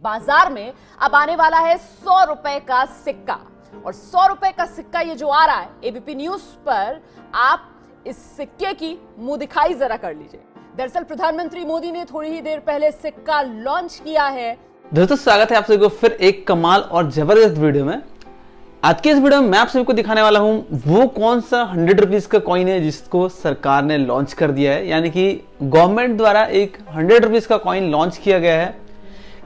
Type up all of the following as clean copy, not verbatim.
बाजार में अब आने वाला है 100 रुपए का सिक्का। और 100 रुपए का सिक्का ये जो आ रहा है एबीपी न्यूज पर, आप इस सिक्के की मुंह दिखाई जरा कर लीजिए। दरअसल प्रधानमंत्री मोदी ने थोड़ी ही देर पहले सिक्का लॉन्च किया है। दोस्तों स्वागत है आप सभी को फिर एक कमाल और जबरदस्त वीडियो में। आज के इस वीडियो में मैं आप सभी को दिखाने वाला हूं वो कौन सा 100 रुपीज का कॉइन है जिसको सरकार ने लॉन्च कर दिया है, यानी कि गवर्नमेंट द्वारा एक 100 रुपीज का कॉइन लॉन्च किया गया है।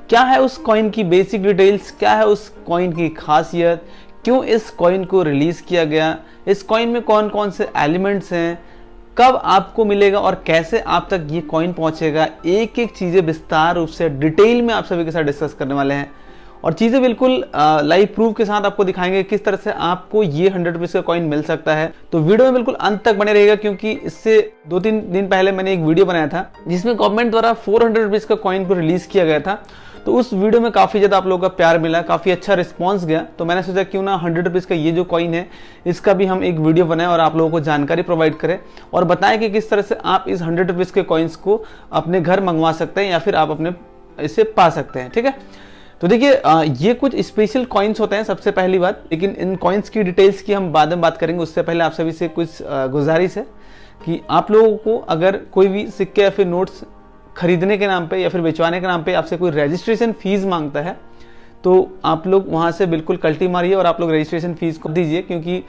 क्या है उस कॉइन की बेसिक डिटेल्स, क्या है उस कॉइन की खासियत, क्यों इस कॉइन को रिलीज किया गया, इस कॉइन में कौन कौन से एलिमेंट्स हैं, कब आपको मिलेगा और कैसे आप तक ये कॉइन पहुंचेगा, एक एक चीजें विस्तार रूप से डिटेल में आप सभी के साथ डिस्कस करने वाले हैं। और चीजें बिल्कुल लाइव प्रूफ के साथ आपको दिखाएंगे किस तरह से आपको ये 100 रुपीज का कॉइन मिल सकता है। तो वीडियो में बिल्कुल अंत तक बने रहेगा, क्योंकि इससे 2-3 दिन पहले मैंने एक वीडियो बनाया था जिसमें गवर्नमेंट द्वारा 400 रुपीज का कॉइन को रिलीज किया गया था। तो उस वीडियो में काफी ज्यादा आप लोगों का प्यार मिला, काफी अच्छा रिस्पांस गया। तो मैंने सोचा क्यों ना 100 रुपीज का ये जो कॉइन है इसका भी हम एक वीडियो बनाएं और आप लोगों को जानकारी प्रोवाइड करें और बताएं कि किस तरह से आप इस 100 रुपीज के कॉइन्स को अपने घर मंगवा सकते हैं या फिर आप अपने इसे पा सकते हैं। ठीक है, तो देखिए ये कुछ स्पेशल कॉइन्स होते हैं सबसे पहली बात, लेकिन इन कॉइन्स की डिटेल्स की हम बाद में बात करेंगे। उससे पहले आप सभी से कुछ गुजारिश है कि आप लोगों को अगर कोई भी सिक्के या फिर नोट्स खरीदने के नाम पे या फिर बेचवाने के नाम पे आपसे कोई रजिस्ट्रेशन फीस मांगता है तो आप लोग वहां से बिल्कुल कल्टी मारिए और आप लोग रजिस्ट्रेशन फीस को दीजिए, क्योंकि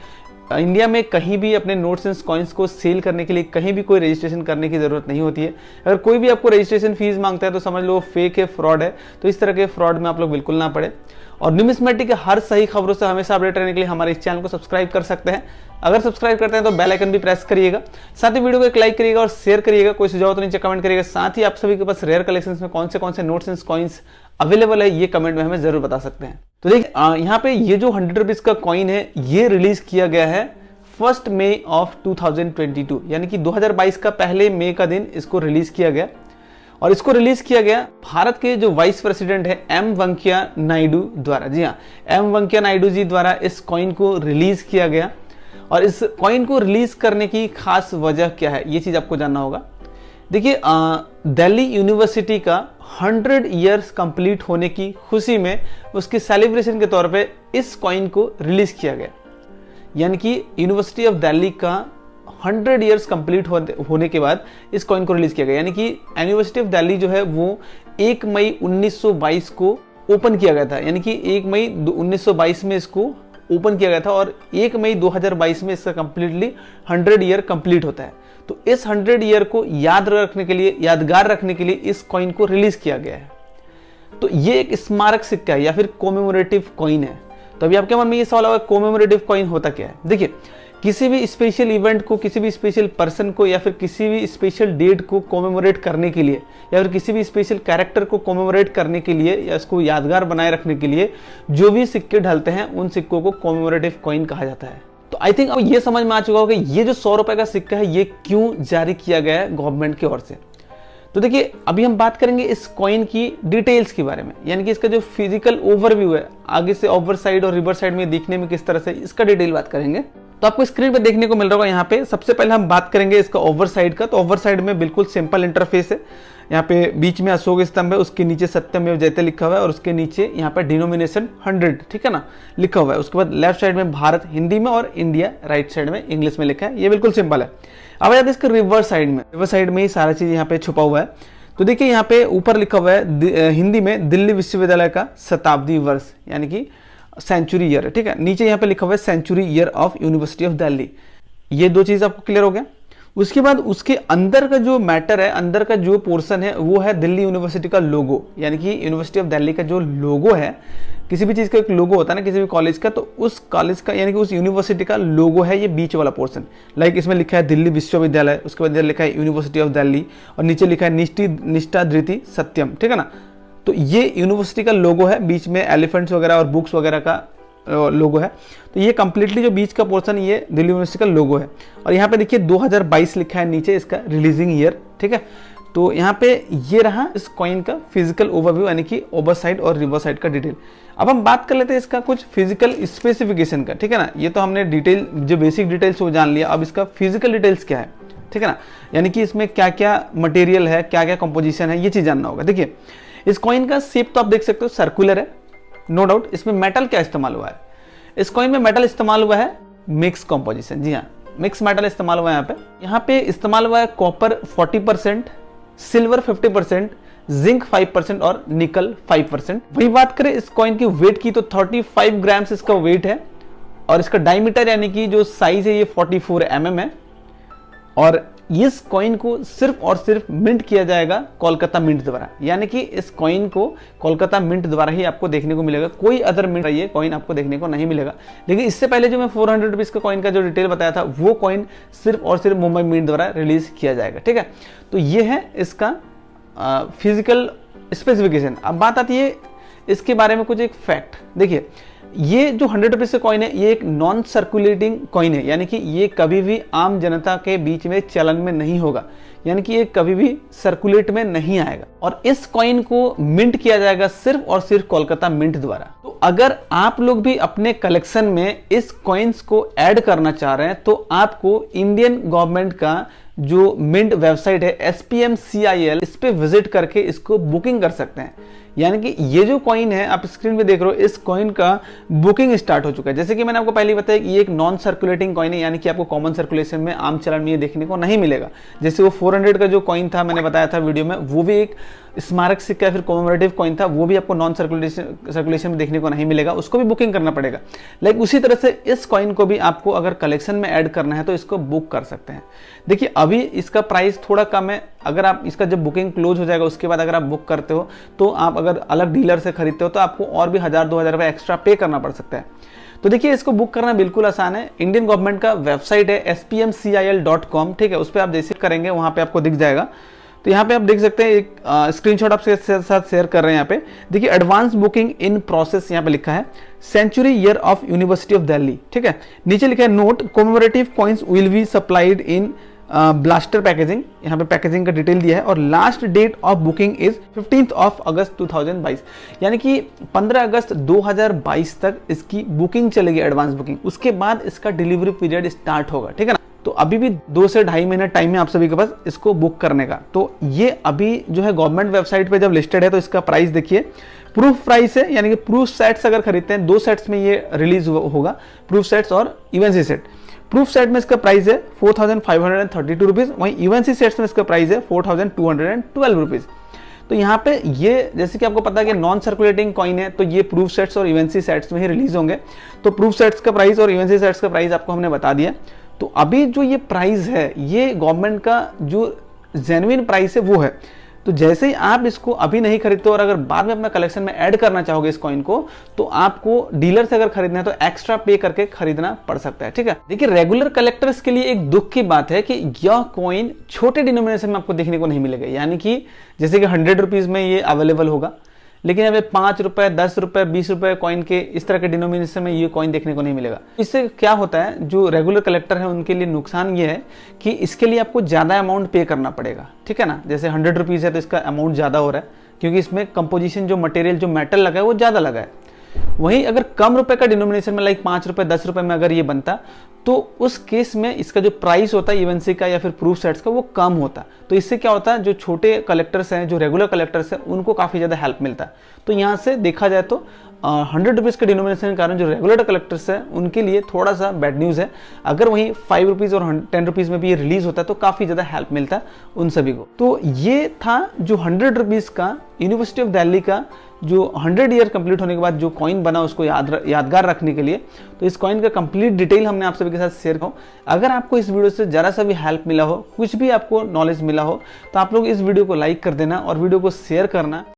इंडिया में कहीं भी अपने नोट्स एंड कॉइन्स को सेल करने के लिए कहीं भी कोई रजिस्ट्रेशन करने की जरूरत नहीं होती है। अगर कोई भी आपको रजिस्ट्रेशन फीस मांगता है तो समझ लो फेक है, फ्रॉड है। तो इस तरह के फ्रॉड में आप लोग बिल्कुल ना पड़े। और न्यूमिस्मेटिक के हर सही खबरों से हमेशा अपडेट रहने के लिए हमारे इस चैनल को सब्सक्राइब कर सकते हैं। अगर सब्सक्राइब करते हैं तो बेल आइकन भी प्रेस करिएगा, साथ ही वीडियो को एक लाइक करिएगा और शेयर करिएगा। कोई सुझाव तो नीचे कमेंट करिएगा। साथ ही आप सभी के पास रेयर कलेक्शंस में कौन से नोट्स एंड कॉइन्स अवेलेबल है ये कमेंट में हमें जरूर बता सकते हैं। तो देखिए यहाँ पे ये जो 100 रुपीज का कॉइन है ये रिलीज किया गया है 1 मई ऑफ 2022, यानी कि 2022 का पहले मई का दिन इसको रिलीज किया गया। और इसको रिलीज किया गया भारत के जो वाइस प्रेसिडेंट है एम वेंकैया नायडू द्वारा। जी हाँ, एम वेंकैया नायडू जी द्वारा इस कॉइन को रिलीज किया गया। और इस कॉइन को रिलीज करने की खास वजह क्या है ये चीज आपको जानना होगा। देखिए दिल्ली यूनिवर्सिटी का 100 इयर्स कंप्लीट होने की खुशी में उसके सेलिब्रेशन के तौर पे इस कॉइन को रिलीज किया गया, यानी कि यूनिवर्सिटी ऑफ दिल्ली का 100 इयर्स कंप्लीट होने के बाद इस कॉइन को रिलीज किया गया। यानी कि यूनिवर्सिटी ऑफ दिल्ली जो है वो 1 मई 1922 को ओपन किया गया था, यानी कि 1 मई 1922 में इसको ओपन किया गया था और 1 मई 2022 में इसका कंप्लीटली 100 ईयर कंप्लीट होता है। तो इस 100 ईयर को यादगार रखने के लिए इस कॉइन को रिलीज किया गया है। तो ये एक स्मारक सिक्का है या फिर कोमेमोरेटिव कॉइन है। तो अभी आपके मन में ये सवाल होगा कोमेमोरेटिव कॉइन होता क्या है। देखिए किसी भी स्पेशल इवेंट को, किसी भी स्पेशल पर्सन को या फिर किसी भी स्पेशल डेट को कोमेमोरेट करने के लिए या फिर किसी भी स्पेशल कैरेक्टर को कोमेमोरेट करने के लिए या इसको यादगार बनाए रखने के लिए जो भी सिक्के ढलते हैं उन सिक्कों को कोमेमोरेटिव कॉइन कहा जाता है। तो आई थिंक अब ये समझ में आ चुका होगा कि ये जो 100 रुपए का सिक्का है ये क्यों जारी किया गया है गवर्नमेंट की ओर से। तो देखिए अभी हम बात करेंगे इस कॉइन की डिटेल्स के बारे में, यानी कि इसका जो फिजिकल ओवरव्यू है, आगे से ओवर साइड और रिवर्स साइड में दिखने में किस तरह से, इसका डिटेल बात करेंगे। तो आपको स्क्रीन पे देखने को मिल रहा होगा यहाँ पे। सबसे पहले हम बात करेंगे इसका ओवर साइड का। तो ओवर साइड में बिल्कुल सिंपल इंटरफेस है। यहाँ पे बीच में अशोक स्तंभ है, उसके नीचे सत्यमेव जयते लिखा हुआ है और उसके नीचे यहाँ पे डिनोमिनेशन 100, ठीक है ना, लिखा हुआ है। उसके बाद लेफ्ट साइड में भारत हिंदी में और इंडिया राइट साइड में इंग्लिश में लिखा है। ये बिल्कुल सिंपल है। अब आते हैं इसके रिवर्स साइड में। रिवर्स साइड में ही सारा चीज यहाँ पे छुपा हुआ है। तो देखिए यहाँ पे ऊपर लिखा हुआ है हिंदी में दिल्ली विश्वविद्यालय का शताब्दी वर्ष, यानी कि सेंचुरी ईयर है, ठीक है। नीचे यहाँ पे लिखा हुआ है century year of university of Delhi. ये दो चीज आपको क्लियर हो गया। उसके बाद उसके अंदर का जो मैटर है, अंदर का जो पोर्शन है वो है दिल्ली यूनिवर्सिटी का लोगो, यानी कि यूनिवर्सिटी ऑफ दिल्ली का जो लोगो है, किसी भी चीज का एक लोगो होता है ना किसी भी कॉलेज का, तो उस कॉलेज का यानी कि उस यूनिवर्सिटी का लोगो है ये बीच वाला पोर्शन। लाइक इसमें लिखा है दिल्ली विश्वविद्यालय, उसके बाद लिखा है यूनिवर्सिटी ऑफ दिल्ली और नीचे लिखा है निष्ठा धृति सत्यम, ठीक है ना। तो ये यूनिवर्सिटी का लोगो है, बीच में एलिफेंट्स वगैरह और बुक्स वगैरह का लोगो है। तो ये कंप्लीटली जो बीच का पोर्शन ये दिल्ली यूनिवर्सिटी का लोगो है। और यहाँ पे देखिए 2022 लिखा है नीचे इसका रिलीजिंग ईयर, ठीक है। तो यहाँ पे ये रहा इस कॉइन का फिजिकल ओवरव्यू, यानी कि ओवर साइड और रिवर्स साइड का डिटेल। अब हम बात कर लेते हैं इसका कुछ फिजिकल स्पेसिफिकेशन का, ठीक है ना। ये तो हमने डिटेल जो बेसिक डिटेल्स वो जान लिया। अब इसका फिजिकल डिटेल्स क्या है, ठीक है ना, यानी कि इसमें क्या क्या मटेरियल है, क्या क्या कंपोजिशन है, ये चीज जानना होगा। देखिए इस कॉइन का शेप तो आप देख सकते हो सर्कुलर है, नो डाउट। इसमें मेटल क्या इस्तेमाल हुआ है, इस कॉइन में मेटल इस्तेमाल हुआ है मिक्स कॉम्पोजिशन, जी हाँ मिक्स मेटल इस्तेमाल हुआ है। यहाँ पे इस्तेमाल हुआ है कॉपर 40%, सिल्वर 50%, जिंक 5% और निकल 5%। वही बात करें इस कॉइन की वेट की तो 35 ग्राम्स इसका वेट है और इसका डायमीटर यानी कि जो साइज है ये 44 mm है। और इस कॉइन को सिर्फ और सिर्फ मिंट किया जाएगा कोलकाता मिंट द्वारा, यानी कि इस कॉइन को कोलकाता मिंट द्वारा ही आपको देखने को मिलेगा, कोई अदर मिंट ये कॉइन आपको देखने को नहीं मिलेगा। लेकिन इससे पहले जो मैं 400 रुपीज का कॉइन का जो डिटेल बताया था वो कॉइन सिर्फ और सिर्फ मुंबई मिंट द्वारा रिलीज किया जाएगा, ठीक है। तो ये है इसका फिजिकल स्पेसिफिकेशन। अब बात आती है इसके बारे में कुछ एक फैक्ट। देखिए ये जो 100 रुपीज का कॉइन है ये एक नॉन सर्कुलेटिंग कॉइन है, यानी कि ये कभी भी आम जनता के बीच में चलन में नहीं होगा, यानी कि ये कभी भी सर्कुलेट में नहीं आएगा। और इस कॉइन को मिंट किया जाएगा सिर्फ और सिर्फ कोलकाता मिंट द्वारा। तो अगर आप लोग भी अपने कलेक्शन में इस कॉइन्स को ऐड करना चाह रहे हैं तो आपको इंडियन गवर्नमेंट का जो मिंट वेबसाइट है SPMCIL, इस पे विजिट करके इसको बुकिंग कर सकते हैं। यानी कि ये जो कॉइन है आप स्क्रीन पे देख रहे हो, इस कॉइन का बुकिंग स्टार्ट हो चुका है। जैसे कि मैंने आपको पहले बताया कि ये एक नॉन सर्कुलेटिंग कॉइन है, यानी कि आपको कॉमन सर्कुलेशन में आम चलन में ये देखने को नहीं मिलेगा। जैसे वो 400 का जो कॉइन था मैंने बताया था वीडियो में, वो भी एक स्मारक सिक्का फिर कॉमेमोरेटिव कॉइन था, वो भी आपको नॉन सर्कुलेशन में देखने को नहीं मिलेगा, उसको भी बुकिंग करना पड़ेगा। लाइक उसी तरह से इस कॉइन को भी आपको अगर कलेक्शन में ऐड करना है तो इसको बुक कर सकते हैं। देखिए अभी इसका प्राइस थोड़ा कम है, अगर आप इसका जब बुकिंग क्लोज हो जाएगा उसके बाद अगर आप बुक करते हो तो आप अगर अलग डीलर से खरीदते हो तो आपको और भी 1000-2000 रुपये एक्स्ट्रा पे करना पड़ सकता है। तो देखिए इसको बुक करना बिल्कुल आसान है। इंडियन गवर्नमेंट का वेबसाइट है spmcil.com, ठीक है, उस पर आप जैसे करेंगे वहां पे आपको दिख जाएगा। तो यहाँ पे आप देख सकते हैं एक स्क्रीनशॉट आपके साथ शेयर कर रहे हैं। यहाँ पे देखिए एडवांस बुकिंग इन प्रोसेस यहाँ पे लिखा है, century year of university of Delhi, ठीक है। नीचे लिखा है note commemorative coins will be supplied in blister packaging, यहाँ पे पैकेजिंग का डिटेल दिया है। और last date of booking is 15 August 2022, यानी कि 15 अगस्त 2022 तक इसकी बुकिंग चलेगी, एडवांस बुकिंग। उसके बाद इसका डिलीवरी पीरियड स्टार्ट होगा, ठीक है ना। तो अभी भी 2 से 2.5 महीने टाइम है आप सभी के पास इसको बुक करने का। तो ये अभी जो है गवर्नमेंट वेबसाइट पे जब लिस्टेड है तो इसका प्राइस देखिए, प्रूफ प्राइस है, यानी कि प्रूफ सेट्स अगर खरीदते हैं 2 सेट्स में ये रिलीज होगा, प्रूफ सेट्स और इवेंसी सेट। प्रूफ सेट में इसका प्राइस है 4532 रुपीज, वहीं इवेंसी सेट्स में इसका प्राइस है 4212 रुपीज। तो यहाँ पे ये जैसे कि आपको पता है कि नॉन सर्कुलेटिंग कॉइन है तो ये प्रूफ सेट्स और इवेंसी सेट्स में ही रिलीज होंगे। तो प्रूफ सेट्स का प्राइस और इवेंसी सेट्स का प्राइस आपको हमने बता दिया। तो अभी जो ये प्राइस है ये गवर्नमेंट का जो जेन्युइन प्राइस है वो है। तो जैसे ही आप इसको अभी नहीं खरीदते और अगर बाद में अपना कलेक्शन में ऐड करना चाहोगे इस कॉइन को, तो आपको डीलर से अगर खरीदना है तो एक्स्ट्रा पे करके खरीदना पड़ सकता है, ठीक है। देखिए रेगुलर कलेक्टर्स के लिए एक दुख की बात है कि यह कॉइन छोटे डिनोमिनेशन में आपको देखने को नहीं मिलेगा, यानी कि जैसे कि 100 रुपीज में ये अवेलेबल होगा, लेकिन अभी 5 रुपए, 10 रुपए, 20 रुपए कॉइन के इस तरह के डिनोमिनेशन में ये कॉइन देखने को नहीं मिलेगा। इससे क्या होता है, जो रेगुलर कलेक्टर है उनके लिए नुकसान ये है कि इसके लिए आपको ज्यादा अमाउंट पे करना पड़ेगा, ठीक है ना। जैसे 100 रुपीज है तो इसका अमाउंट ज्यादा हो रहा है क्योंकि इसमें कंपोजिशन जो मटेरियल जो मेटल लगा है वो ज्यादा लगा है। वहीं अगर कम रुपए का डिनोमिनेशन में लाइक 5 रुपए, 10 रुपए में अगर ये बनता तो उस केस में इसका जो प्राइस होता है इवेंसी का या फिर प्रूफ सेट्स का वो कम होता। तो इससे क्या होता है, जो छोटे कलेक्टर्स हैं, जो रेगुलर कलेक्टर्स हैं, उनको काफी ज्यादा हेल्प मिलता है। तो यहाँ से देखा जाए तो 100 रुपीज के डिनोमिनेशन के कारण जो रेगुलर कलेक्टर्स हैं उनके लिए थोड़ा सा बैड न्यूज है। अगर वहीं 5 रुपीज और 10 रुपीज में भी ये रिलीज होता है तो काफी ज्यादा हेल्प मिलता है उन सभी को। तो ये था जो 100 रुपीज का यूनिवर्सिटी ऑफ दिल्ली का जो 100 ईयर कंप्लीट होने के बाद जो कॉइन बना उसको यादगार रखने के लिए। तो इस कॉइन का कंप्लीट डिटेल हमने आप सभी के साथ शेयर किया। अगर आपको इस वीडियो से जरा सा भी हेल्प मिला हो, कुछ भी आपको नॉलेज मिला हो, तो आप लोग इस वीडियो को लाइक कर देना और वीडियो को शेयर करना।